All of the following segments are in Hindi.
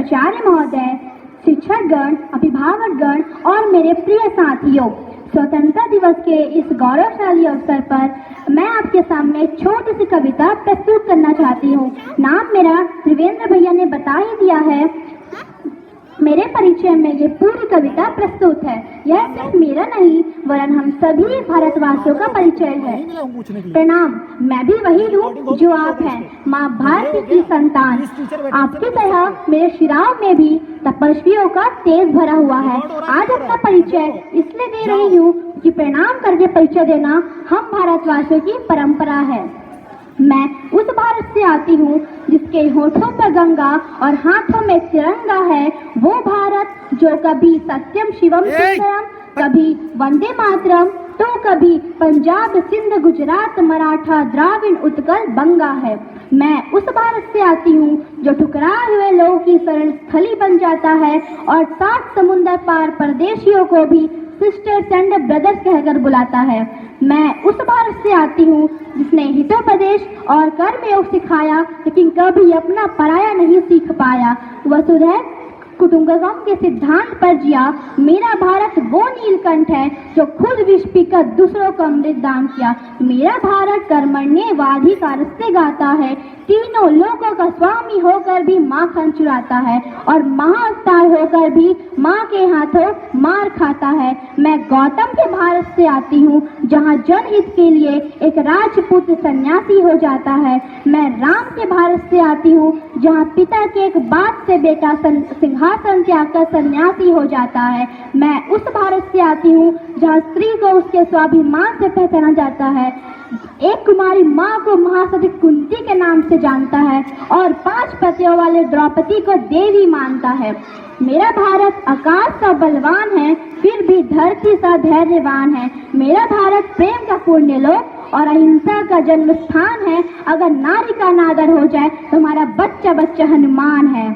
प्राचार्य महोदय, शिक्षकगण, अभिभावकगण और मेरे प्रिय साथियों, स्वतंत्रता दिवस के इस गौरवशाली अवसर पर मैं आपके सामने एक छोटी सी कविता प्रस्तुत करना चाहती हूँ। नाम मेरा त्रिवेंद्र भैया ने बता ही दिया है। मेरे परिचय में ये पूरी कविता प्रस्तुत है। यह सिर्फ मेरा नहीं वरन हम सभी भारतवासियों का परिचय है। प्रणाम, मैं भी वही हूँ जो आप हैं, माँ भारती की संतान। आपकी तरह मेरे शिराओं में भी तपस्वियों का तेज भरा हुआ है। आज अपना परिचय इसलिए दे रही हूँ कि प्रणाम करके परिचय देना हम भारतवासियों की परंपरा है। मैं उस भारत से आती हूँ जिसके होठों पर गंगा और हाथों में तिरंगा है। वो भारत जो कभी सत्यम शिवम सुंदरम, कभी वंदे मातरम, तो कभी पंजाब सिंध गुजरात मराठा द्राविड़ उत्कल बंगा है। मैं उस भारत से आती हूँ जो ठुकराए हुए लोगों की शरण स्थली बन जाता है और 7 समुंदर पार परदेशियों को भी सिस्टर्स एंड ब्रदर्स कहकर बुलाता है। मैं उस भारत से आती हूँ जिसने हितोपदेश और कर्मयोग सिखाया लेकिन कभी अपना पराया नहीं सीख पाया। वसुधैव कुटुंबकम के सिद्धांत पर जिया। मेरा भारत वो नीलकंठ है जो खुद विष पीकर दूसरों को अमृत दान किया। मेरा भारत कर्मण्येवाधिकार से गाता है, तीनों लोगों का स्वामी होकर भी माखन चुराता है और महाअवतार होकर भी माँ के हाथों मार खाता है। मैं गौतम के भारत से आती हूँ जहाँ जनहित के लिए एक राजपूत सन्यासी हो जाता है। मैं राम के भारत से आती हूँ जहाँ पिता के एक बात से बेटा सिंहासन त्याग कर सन्यासी हो जाता है। मैं उस भारत से आती हूँ जहाँ स्त्री को उसके स्वाभिमान से पहचाना जाता है। एक कुमारी माँ को महासती कुंती के नाम से जानता है और 5 पतियों वाले द्रौपदी को देवी मानता है। मेरा भारत आकाश सा बलवान है फिर भी धरती सा धैर्यवान है। मेरा भारत प्रेम का पुण्यलोक और अहिंसा का जन्म स्थान है। अगर नारी का अनादर हो जाए तो हमारा बच्चा बच्चा हनुमान है।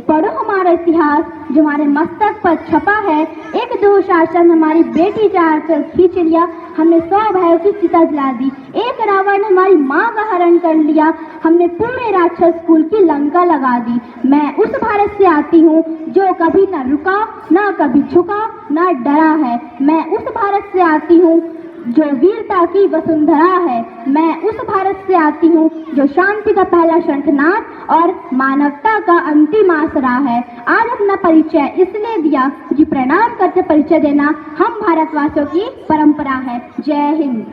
पढ़ो हमारा इतिहास जो हमारे मस्तक पर छपा है। एक दुशासन हमारी बेटी चाह कर खींच लिया, हमने 100 भाइयों की चिता जला दी। एक रावण ने हमारी माँ का हरण कर लिया, हमने पूरे राक्षस कुल की लंका लगा दी। मैं उस भारत से आती हूँ जो कभी न रुका, न कभी झुका, न डरा है। मैं उस भारत से आती हूँ जो वीरता की वसुंधरा है। मैं उस भारत से आती हूँ जो शांति का पहला शंखनाद और मानवता का अंतिम आसरा है। आज अपना परिचय इसलिए दिया कि प्रणाम करके परिचय देना हम भारतवासियों की परंपरा है। जय हिंद।